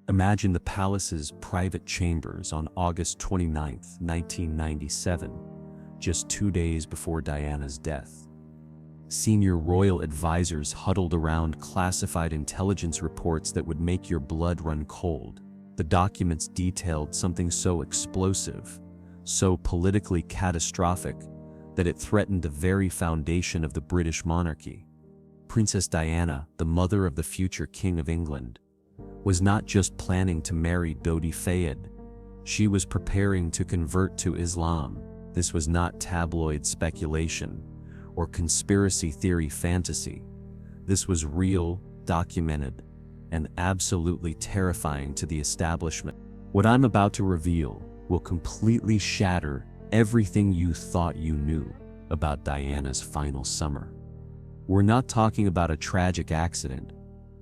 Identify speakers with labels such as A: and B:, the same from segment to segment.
A: Imagine the palace's private chambers on August 29, 1997, just 2 days before Diana's death. Senior royal advisors huddled around classified intelligence reports that would make your blood run cold. The documents detailed something so explosive, so politically catastrophic, that it threatened the very foundation of the British monarchy. Princess Diana, the mother of the future King of England, was not just planning to marry Dodi Fayed. She was preparing to convert to Islam. This was not tabloid speculation or conspiracy theory fantasy. This was real, documented, and absolutely terrifying to the establishment. What I'm about to reveal will completely shatter everything you thought you knew about Diana's final summer. We're not talking about a tragic accident.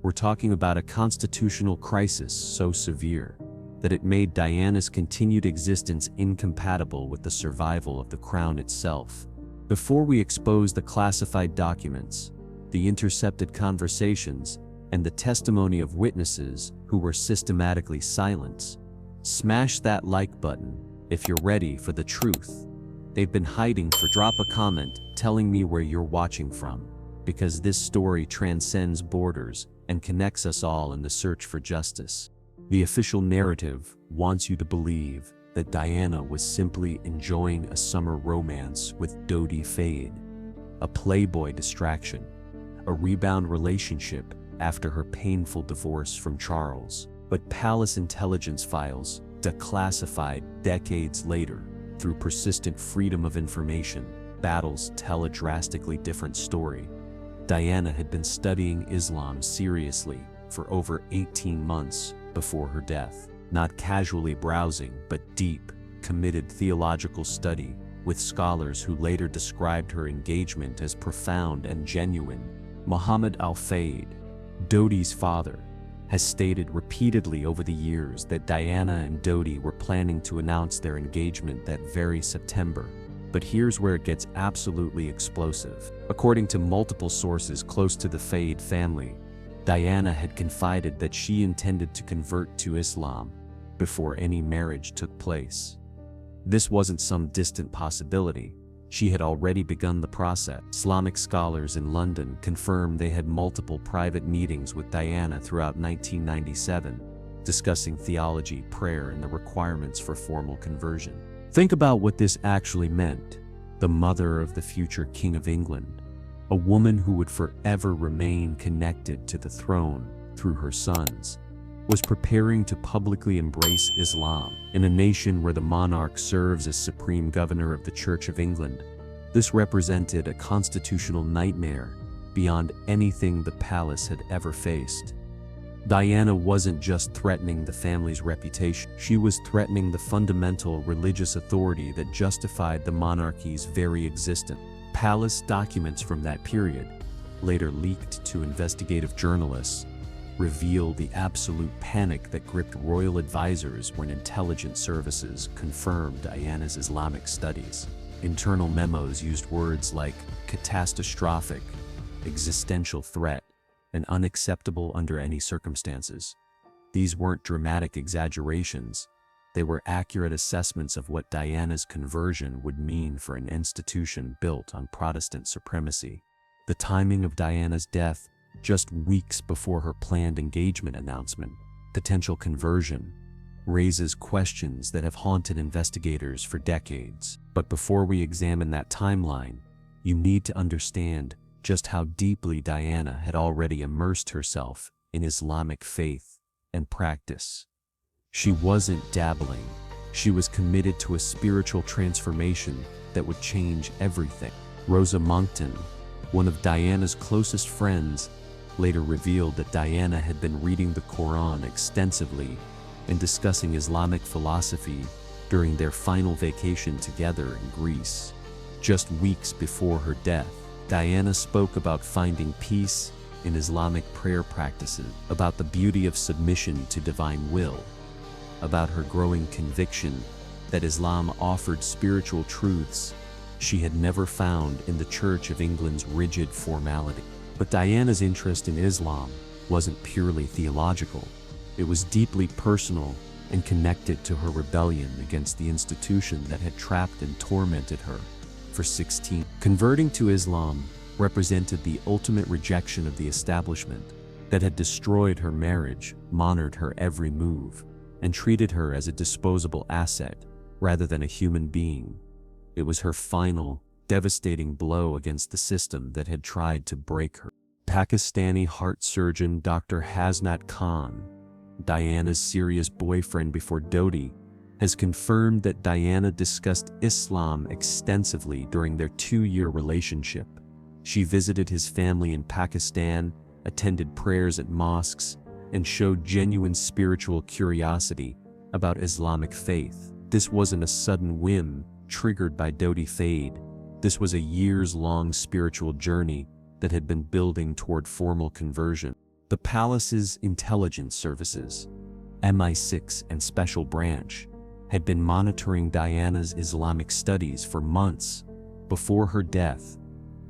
A: We're talking about a constitutional crisis so severe that it made Diana's continued existence incompatible with the survival of the crown itself. Before we expose the classified documents, the intercepted conversations, and the testimony of witnesses who were systematically silenced, smash that like button if you're ready for the truth. They've been hiding for. Drop a comment telling me where you're watching from, because this story transcends borders and connects us all in the search for justice. The official narrative wants you to believe that Diana was simply enjoying a summer romance with Dodi Fayed, a playboy distraction, a rebound relationship after her painful divorce from Charles. But palace intelligence files, declassified decades later through persistent freedom of information battles, tell a drastically different story. Diana had been studying Islam seriously for over 18 months before her death. Not casually browsing, but deep, committed theological study with scholars who later described her engagement as profound and genuine. Muhammad al-Fayed, Dodi's father, has stated repeatedly over the years that Diana and Dodi were planning to announce their engagement that very September. But here's where it gets absolutely explosive. According to multiple sources close to the Fayed family, Diana had confided that she intended to convert to Islam before any marriage took place. This wasn't some distant possibility. She had already begun the process. Islamic scholars in London confirmed they had multiple private meetings with Diana throughout 1997, discussing theology, prayer, and the requirements for formal conversion. Think about what this actually meant. The mother of the future King of England, a woman who would forever remain connected to the throne through her sons, was preparing to publicly embrace Islam in a nation where the monarch serves as supreme governor of the Church of England. This represented a constitutional nightmare beyond anything the palace had ever faced. Diana wasn't just threatening the family's reputation, she was threatening the fundamental religious authority that justified the monarchy's very existence. Palace documents from that period, later leaked to investigative journalists, reveal the absolute panic that gripped royal advisors when intelligence services confirmed Diana's Islamic studies. Internal memos used words like catastrophic, existential threat, and unacceptable under any circumstances. These weren't dramatic exaggerations. They were accurate assessments of what Diana's conversion would mean for an institution built on Protestant supremacy. The timing of Diana's death, just weeks before her planned engagement announcement, potential conversion, raises questions that have haunted investigators for decades. But before we examine that timeline, you need to understand just how deeply Diana had already immersed herself in Islamic faith and practice. She wasn't dabbling. She was committed to a spiritual transformation that would change everything. Rosa Monckton, one of Diana's closest friends, later revealed that Diana had been reading the Quran extensively and discussing Islamic philosophy during their final vacation together in Greece. Just weeks before her death, Diana spoke about finding peace in Islamic prayer practices, about the beauty of submission to divine will, about her growing conviction that Islam offered spiritual truths she had never found in the Church of England's rigid formality. But Diana's interest in Islam wasn't purely theological. It was deeply personal and connected to her rebellion against the institution that had trapped and tormented her for 16. Converting to Islam represented the ultimate rejection of the establishment that had destroyed her marriage, monitored her every move, and treated her as a disposable asset rather than a human being. It was her final, devastating blow against the system that had tried to break her. Pakistani heart surgeon Dr. Hasnat Khan, Diana's serious boyfriend before Dodi, has confirmed that Diana discussed Islam extensively during their 2-year relationship. She visited his family in Pakistan, attended prayers at mosques, and showed genuine spiritual curiosity about Islamic faith. This wasn't a sudden whim triggered by Dodi Fayed. This was a years-long spiritual journey that had been building toward formal conversion. The palace's intelligence services, MI6 and Special Branch, had been monitoring Diana's Islamic studies for months. Before her death,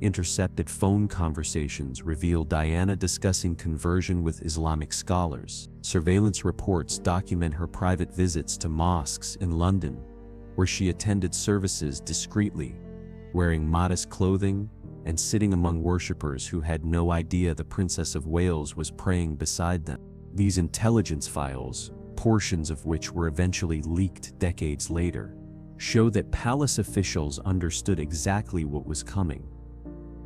A: intercepted phone conversations revealed Diana discussing conversion with Islamic scholars. Surveillance reports document her private visits to mosques in London, where she attended services discreetly, wearing modest clothing and sitting among worshippers who had no idea the Princess of Wales was praying beside them. These intelligence files, portions of which were eventually leaked decades later, show that palace officials understood exactly what was coming.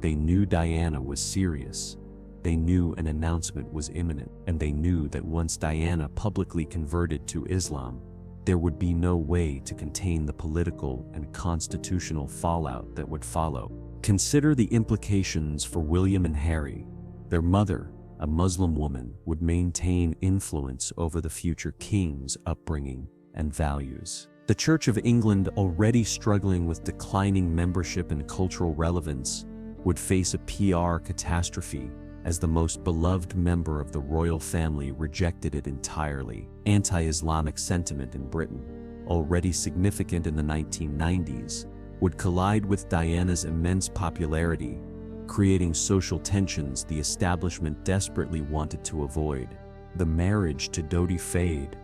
A: They knew Diana was serious. They knew an announcement was imminent, and they knew that once Diana publicly converted to Islam, there would be no way to contain the political and constitutional fallout that would follow. Consider the implications for William and Harry. Their mother, a Muslim woman, would maintain influence over the future king's upbringing and values. The Church of England, already struggling with declining membership and cultural relevance, would face a PR catastrophe as the most beloved member of the royal family rejected it entirely. Anti-Islamic sentiment in Britain, already significant in the 1990s, would collide with Diana's immense popularity, creating social tensions the establishment desperately wanted to avoid. The marriage to Dodi Fayed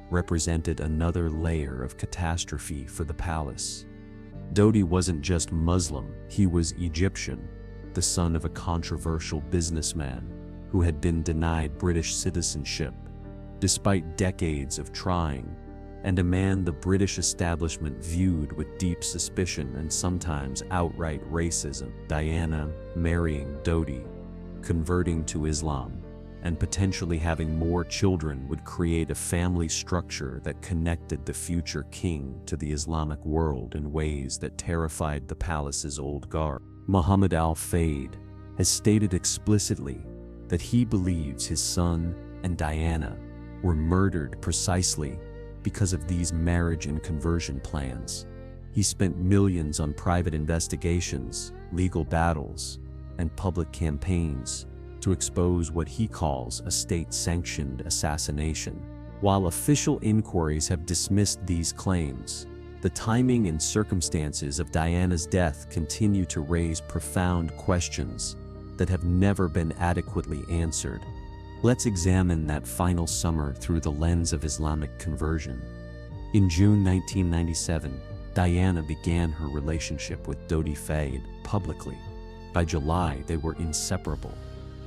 A: represented another layer of catastrophe for the palace. Dodi wasn't just Muslim, he was Egyptian, the son of a controversial businessman who had been denied British citizenship, despite decades of trying, and a man the British establishment viewed with deep suspicion and sometimes outright racism. Diana marrying Dodi, converting to Islam, and potentially having more children would create a family structure that connected the future king to the Islamic world in ways that terrified the palace's old guard. Muhammad al-Fayed has stated explicitly that he believes his son and Diana were murdered precisely because of these marriage and conversion plans. He spent millions on private investigations, legal battles, and public campaigns to expose what he calls a state-sanctioned assassination. While official inquiries have dismissed these claims, the timing and circumstances of Diana's death continue to raise profound questions that have never been adequately answered. Let's examine that final summer through the lens of Islamic conversion. In June 1997, Diana began her relationship with Dodi Fayed publicly. By July, they were inseparable.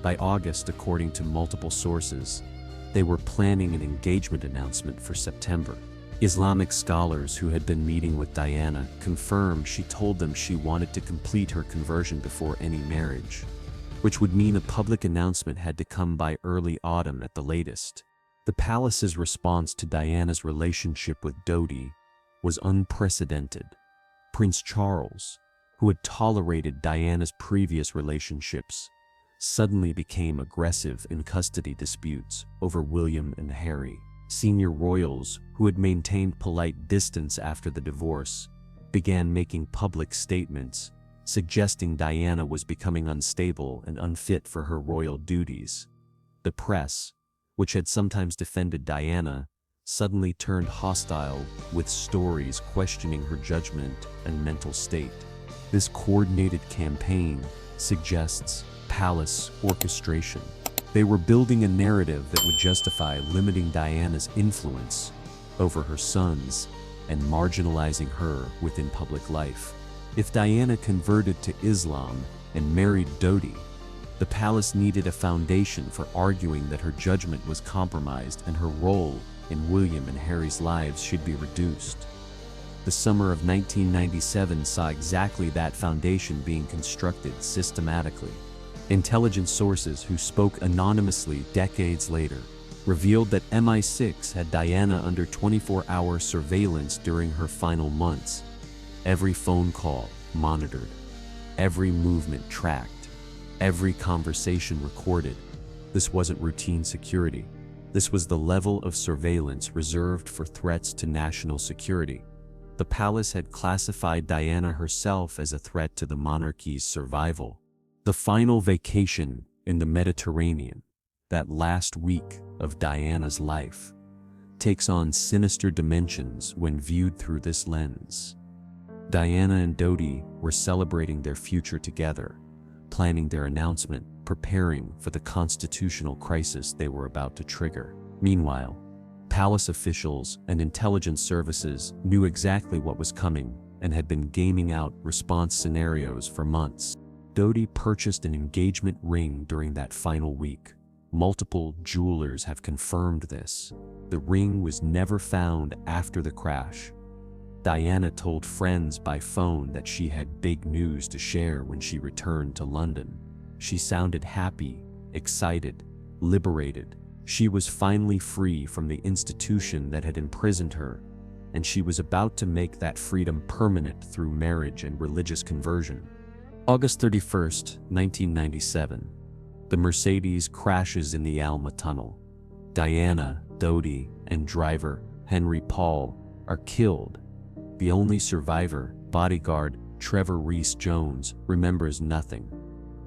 A: By August, according to multiple sources, they were planning an engagement announcement for September. Islamic scholars who had been meeting with Diana confirmed she told them she wanted to complete her conversion before any marriage, which would mean a public announcement had to come by early autumn at the latest. The palace's response to Diana's relationship with Dodi was unprecedented. Prince Charles, who had tolerated Diana's previous relationships, suddenly became aggressive in custody disputes over William and Harry. Senior royals, who had maintained polite distance after the divorce, began making public statements suggesting Diana was becoming unstable and unfit for her royal duties. The press, which had sometimes defended Diana, suddenly turned hostile with stories questioning her judgment and mental state. This coordinated campaign suggests palace orchestration. They were building a narrative that would justify limiting Diana's influence over her sons and marginalizing her within public life. If Diana converted to Islam and married Dodi, the palace needed a foundation for arguing that her judgment was compromised and her role in William and Harry's lives should be reduced. The summer of 1997 saw exactly that foundation being constructed systematically. Intelligence sources who spoke anonymously decades later revealed that MI6 had Diana under 24-hour surveillance during her final months. Every phone call monitored, every movement tracked, every conversation recorded. This wasn't routine security. This was the level of surveillance reserved for threats to national security. The palace had classified Diana herself as a threat to the monarchy's survival. The final vacation in the Mediterranean, that last week of Diana's life, takes on sinister dimensions when viewed through this lens. Diana and Dodi were celebrating their future together, planning their announcement, preparing for the constitutional crisis they were about to trigger. Meanwhile, palace officials and intelligence services knew exactly what was coming and had been gaming out response scenarios for months. Dodi purchased an engagement ring during that final week. Multiple jewelers have confirmed this. The ring was never found after the crash. Diana told friends by phone that she had big news to share when she returned to London. She sounded happy, excited, liberated. She was finally free from the institution that had imprisoned her, and she was about to make that freedom permanent through marriage and religious conversion. August 31st, 1997. The Mercedes crashes in the Alma Tunnel. Diana, Dodi, and driver Henry Paul are killed. The only survivor, bodyguard Trevor Rees-Jones, remembers nothing.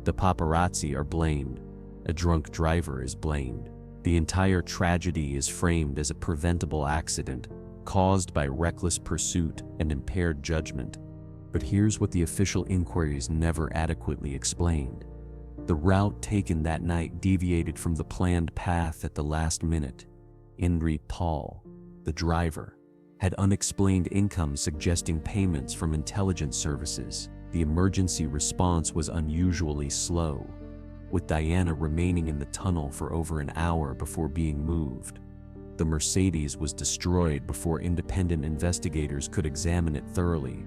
A: The paparazzi are blamed. A drunk driver is blamed. The entire tragedy is framed as a preventable accident caused by reckless pursuit and impaired judgment. But here's what the official inquiries never adequately explained. The route taken that night deviated from the planned path at the last minute. Henry Paul, the driver, had unexplained income suggesting payments from intelligence services. The emergency response was unusually slow, with Diana remaining in the tunnel for over an hour before being moved. The Mercedes was destroyed before independent investigators could examine it thoroughly.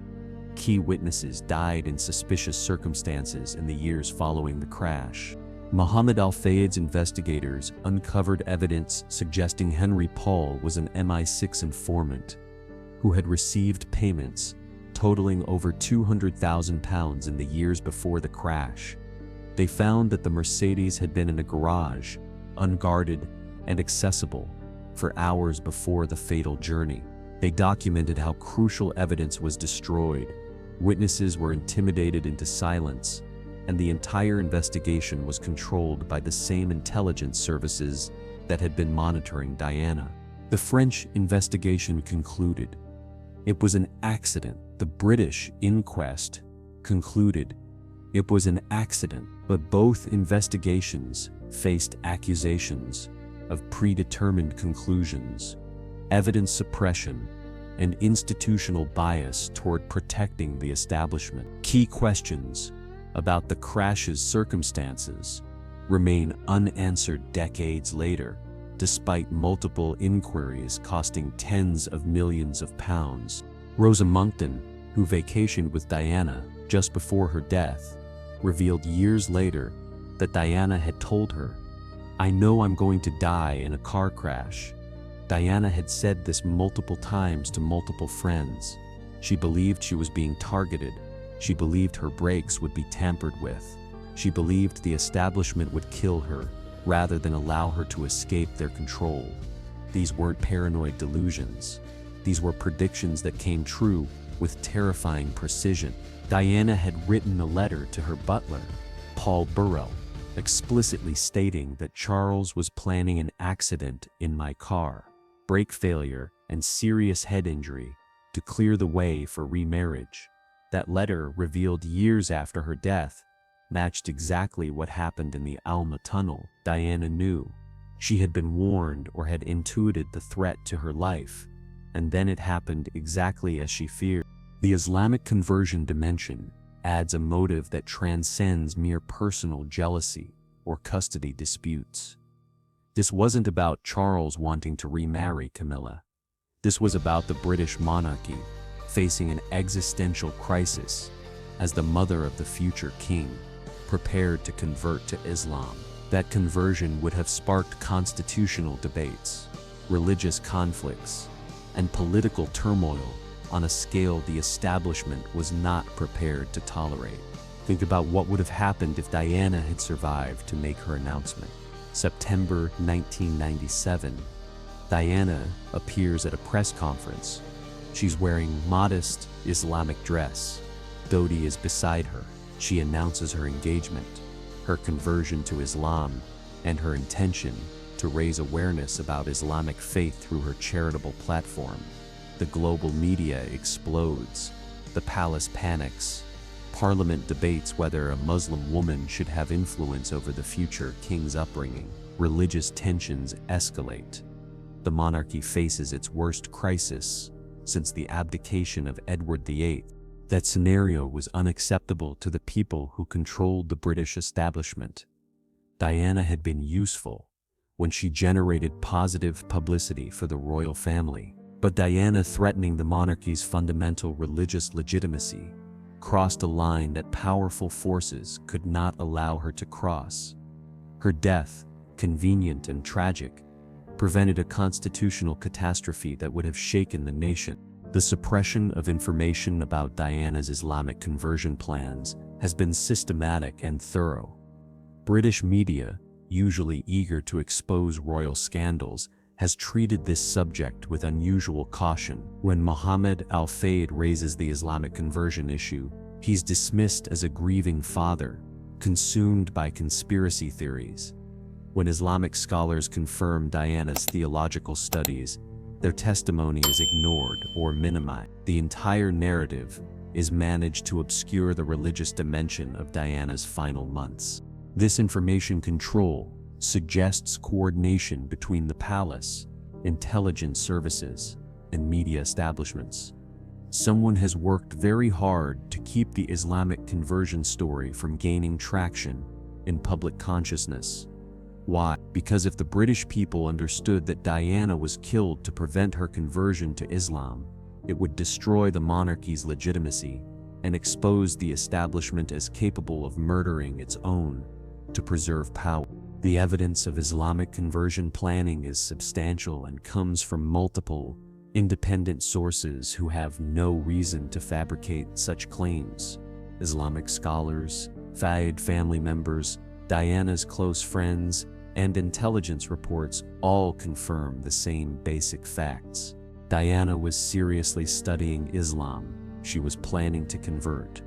A: Key witnesses died in suspicious circumstances in the years following the crash. Mohammed Al-Fayed's investigators uncovered evidence suggesting Henry Paul was an MI6 informant who had received payments totaling over £200,000 in the years before the crash. They found that the Mercedes had been in a garage, unguarded and accessible, for hours before the fatal journey. They documented how crucial evidence was destroyed. Witnesses were intimidated into silence, and the entire investigation was controlled by the same intelligence services that had been monitoring Diana. The French investigation concluded it was an accident. The British inquest concluded it was an accident, but both investigations faced accusations of predetermined conclusions, evidence suppression, and institutional bias toward protecting the establishment. Key questions about the crash's circumstances remain unanswered decades later, despite multiple inquiries costing tens of millions of pounds. Rosa Monckton, who vacationed with Diana just before her death, revealed years later that Diana had told her, "I know I'm going to die in a car crash." Diana had said this multiple times to multiple friends. She believed she was being targeted. She believed her brakes would be tampered with. She believed the establishment would kill her rather than allow her to escape their control. These weren't paranoid delusions. These were predictions that came true with terrifying precision. Diana had written a letter to her butler, Paul Burrell, explicitly stating that Charles was planning an accident in my car, brake failure, and serious head injury to clear the way for remarriage. That letter, revealed years after her death, matched exactly what happened in the Alma tunnel. Diana knew. She had been warned or had intuited the threat to her life, and then it happened exactly as she feared. The Islamic conversion dimension adds a motive that transcends mere personal jealousy or custody disputes. This wasn't about Charles wanting to remarry Camilla. This was about the British monarchy facing an existential crisis as the mother of the future king prepared to convert to Islam. That conversion would have sparked constitutional debates, religious conflicts, and political turmoil on a scale the establishment was not prepared to tolerate. Think about what would have happened if Diana had survived to make her announcement. September 1997, Diana appears at a press conference. She's wearing modest Islamic dress. Dodi is beside her. She announces her engagement, her conversion to Islam, and her intention to raise awareness about Islamic faith through her charitable platform. The global media explodes. The palace panics. Parliament debates whether a Muslim woman should have influence over the future king's upbringing. Religious tensions escalate. The monarchy faces its worst crisis since the abdication of Edward VIII. That scenario was unacceptable to the people who controlled the British establishment. Diana had been useful when she generated positive publicity for the royal family, but Diana threatening the monarchy's fundamental religious legitimacy crossed a line that powerful forces could not allow her to cross. Her death, convenient and tragic, prevented a constitutional catastrophe that would have shaken the nation. The suppression of information about Diana's Islamic conversion plans has been systematic and thorough. British media, usually eager to expose royal scandals, has treated this subject with unusual caution. When Mohammed Al-Fayed raises the Islamic conversion issue, he's dismissed as a grieving father, consumed by conspiracy theories. When Islamic scholars confirm Diana's theological studies, their testimony is ignored or minimized. The entire narrative is managed to obscure the religious dimension of Diana's final months. This information control suggests coordination between the palace, intelligence services, and media establishments. Someone has worked very hard to keep the Islamic conversion story from gaining traction in public consciousness. Why? Because if the British people understood that Diana was killed to prevent her conversion to Islam, it would destroy the monarchy's legitimacy and expose the establishment as capable of murdering its own to preserve power. The evidence of Islamic conversion planning is substantial and comes from multiple, independent sources who have no reason to fabricate such claims. Islamic scholars, Fayed family members, Diana's close friends, and intelligence reports all confirm the same basic facts. Diana was seriously studying Islam. She was planning to convert.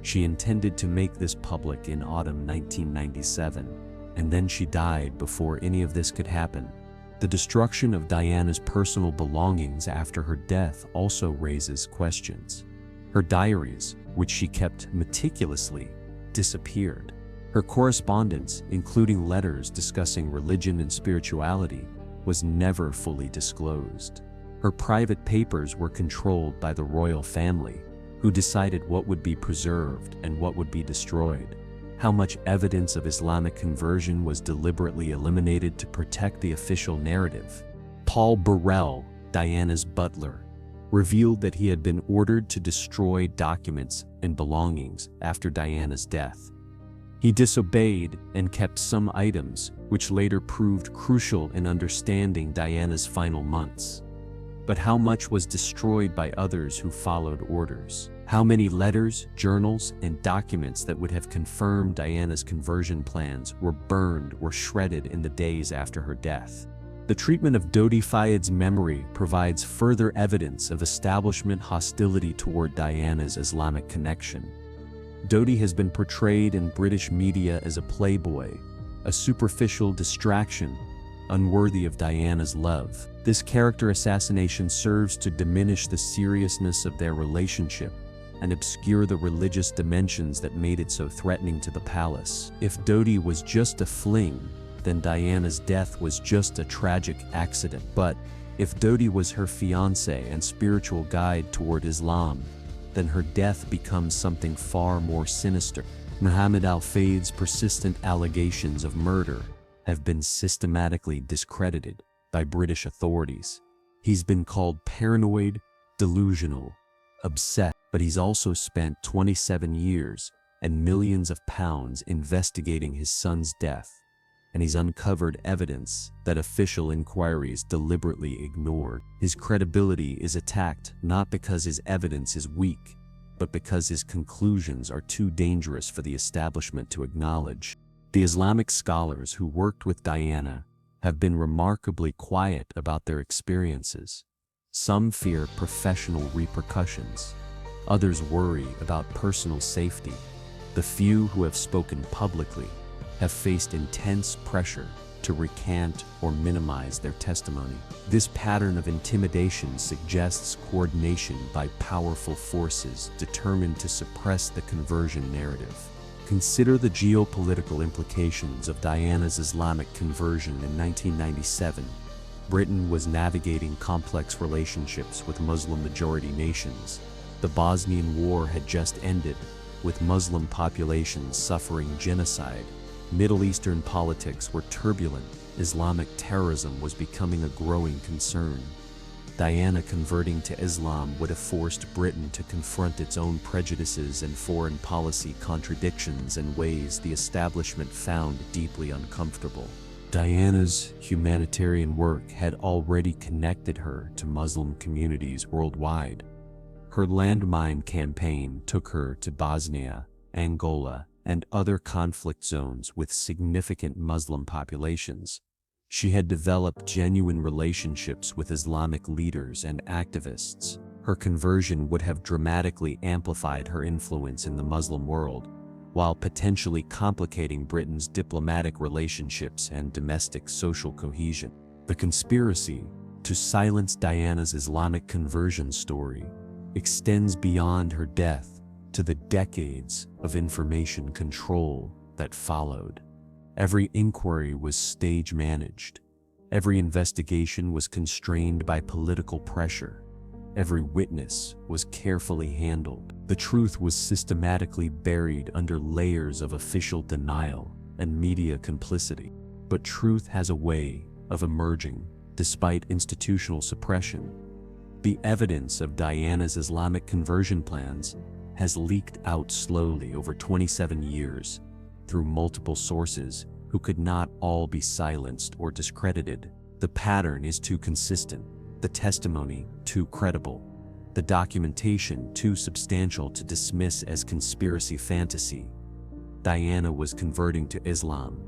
A: She intended to make this public in autumn 1997, and then she died before any of this could happen. The destruction of Diana's personal belongings after her death also raises questions. Her diaries, which she kept meticulously, disappeared. Her correspondence, including letters discussing religion and spirituality, was never fully disclosed. Her private papers were controlled by the royal family, who decided what would be preserved and what would be destroyed. How much evidence of Islamic conversion was deliberately eliminated to protect the official narrative? Paul Burrell, Diana's butler, revealed that he had been ordered to destroy documents and belongings after Diana's death. He disobeyed and kept some items, which later proved crucial in understanding Diana's final months. But how much was destroyed by others who followed orders? How many letters, journals, and documents that would have confirmed Diana's conversion plans were burned or shredded in the days after her death? The treatment of Dodi Fayed's memory provides further evidence of establishment hostility toward Diana's Islamic connection. Dodi has been portrayed in British media as a playboy, a superficial distraction, unworthy of Diana's love. This character assassination serves to diminish the seriousness of their relationship and obscure the religious dimensions that made it so threatening to the palace. If Dodi was just a fling, then Diana's death was just a tragic accident. But if Dodi was her fiancé and spiritual guide toward Islam, then her death becomes something far more sinister. Muhammad al-Fayyad's persistent allegations of murder have been systematically discredited by British authorities. He's been called paranoid, delusional, obsessed, but he's also spent 27 years and millions of pounds investigating his son's death, and he's uncovered evidence that official inquiries deliberately ignored. His credibility is attacked not because his evidence is weak, but because his conclusions are too dangerous for the establishment to acknowledge. The Islamic scholars who worked with Diana have been remarkably quiet about their experiences. Some fear professional repercussions. Others worry about personal safety. The few who have spoken publicly have faced intense pressure to recant or minimize their testimony. This pattern of intimidation suggests coordination by powerful forces determined to suppress the conversion narrative. Consider the geopolitical implications of Diana's Islamic conversion in 1997. Britain was navigating complex relationships with Muslim-majority nations. The Bosnian War had just ended, with Muslim populations suffering genocide. Middle Eastern politics were turbulent. Islamic terrorism was becoming a growing concern. Diana converting to Islam would have forced Britain to confront its own prejudices and foreign policy contradictions in ways the establishment found deeply uncomfortable. Diana's humanitarian work had already connected her to Muslim communities worldwide. Her landmine campaign took her to Bosnia, Angola, and other conflict zones with significant Muslim populations. She had developed genuine relationships with Islamic leaders and activists. Her conversion would have dramatically amplified her influence in the Muslim world, while potentially complicating Britain's diplomatic relationships and domestic social cohesion. The conspiracy to silence Diana's Islamic conversion story extends beyond her death to the decades of information control that followed. Every inquiry was stage-managed. Every investigation was constrained by political pressure. Every witness was carefully handled. The truth was systematically buried under layers of official denial and media complicity. But truth has a way of emerging despite institutional suppression. The evidence of Diana's Islamic conversion plans has leaked out slowly over 27 years through multiple sources who could not all be silenced or discredited. The pattern is too consistent, the testimony too credible, the documentation too substantial to dismiss as conspiracy fantasy. Diana was converting to Islam.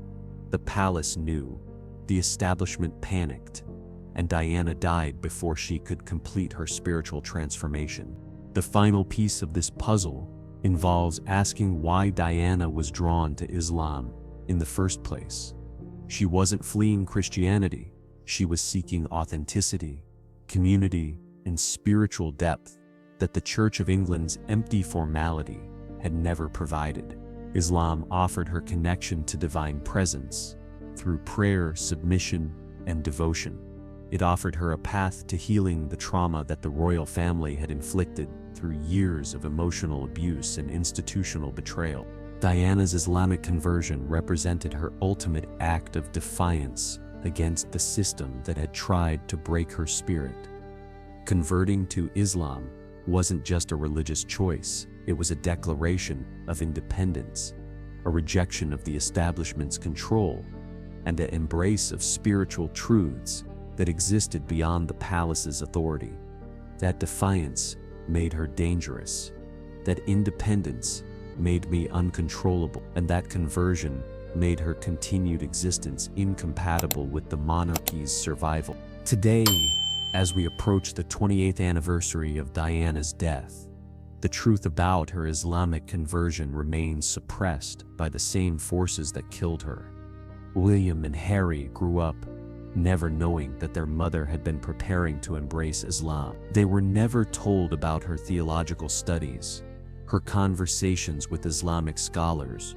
A: The palace knew, the establishment panicked, and Diana died before she could complete her spiritual transformation. The final piece of this puzzle involves asking why Diana was drawn to Islam in the first place. She wasn't fleeing Christianity. She was seeking authenticity, community, and spiritual depth that the Church of England's empty formality had never provided. Islam offered her connection to divine presence through prayer, submission, and devotion. It offered her a path to healing the trauma that the royal family had inflicted through years of emotional abuse and institutional betrayal. Diana's Islamic conversion represented her ultimate act of defiance against the system that had tried to break her spirit. Converting to Islam wasn't just a religious choice, it was a declaration of independence, a rejection of the establishment's control, and an embrace of spiritual truths that existed beyond the palace's authority. That defiance made her dangerous. That independence made me uncontrollable, and that conversion made her continued existence incompatible with the monarchy's survival. Today, as we approach the 28th anniversary of Diana's death, the truth about her Islamic conversion remains suppressed by the same forces that killed her. William and Harry grew up never knowing that their mother had been preparing to embrace Islam. They were never told about her theological studies, her conversations with Islamic scholars,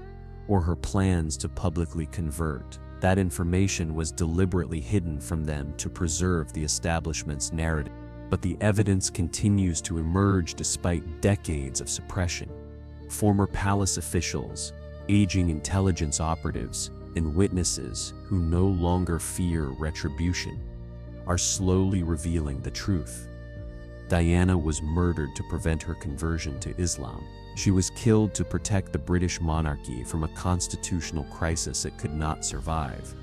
A: or her plans to publicly convert. That information was deliberately hidden from them to preserve the establishment's narrative. But the evidence continues to emerge despite decades of suppression. Former palace officials, aging intelligence operatives, and witnesses who no longer fear retribution are slowly revealing the truth. Diana was murdered to prevent her conversion to Islam. She was killed to protect the British monarchy from a constitutional crisis it could not survive,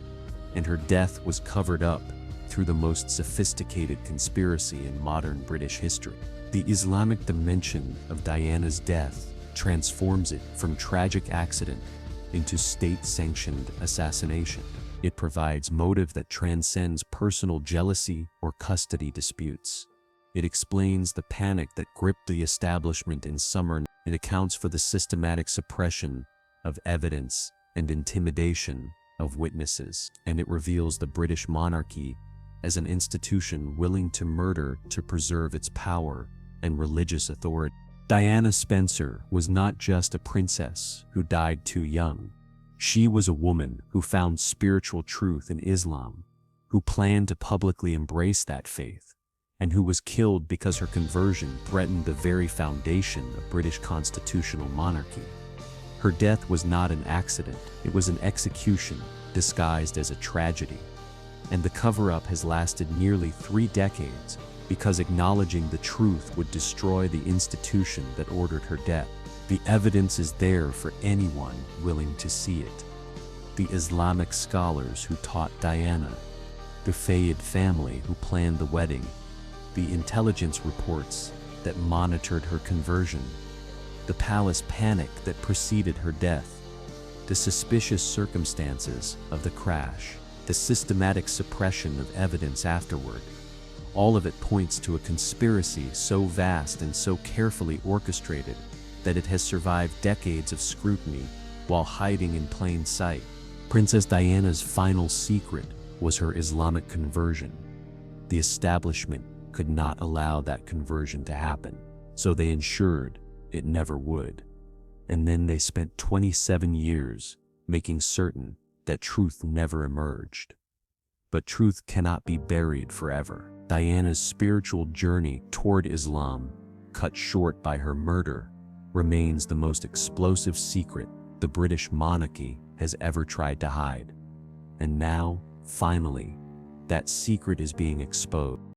A: and her death was covered up through the most sophisticated conspiracy in modern British history. The Islamic dimension of Diana's death transforms it from tragic accident into state-sanctioned assassination. It provides motive that transcends personal jealousy or custody disputes. It explains the panic that gripped the establishment in summer. It accounts for the systematic suppression of evidence and intimidation of witnesses. And it reveals the British monarchy as an institution willing to murder to preserve its power and religious authority. Diana Spencer was not just a princess who died too young. She was a woman who found spiritual truth in Islam, who planned to publicly embrace that faith, and who was killed because her conversion threatened the very foundation of British constitutional monarchy. Her death was not an accident, it was an execution disguised as a tragedy. And the cover-up has lasted nearly 3 decades because acknowledging the truth would destroy the institution that ordered her death. The evidence is there for anyone willing to see it. The Islamic scholars who taught Diana, the Fayed family who planned the wedding, the intelligence reports that monitored her conversion, the palace panic that preceded her death, the suspicious circumstances of the crash, the systematic suppression of evidence afterward. All of it points to a conspiracy so vast and so carefully orchestrated that it has survived decades of scrutiny while hiding in plain sight. Princess Diana's final secret was her Islamic conversion. The establishment could not allow that conversion to happen, so they ensured it never would. And then they spent 27 years making certain that truth never emerged. But truth cannot be buried forever. Diana's spiritual journey toward Islam, cut short by her murder, remains the most explosive secret the British monarchy has ever tried to hide. And now, finally, that secret is being exposed.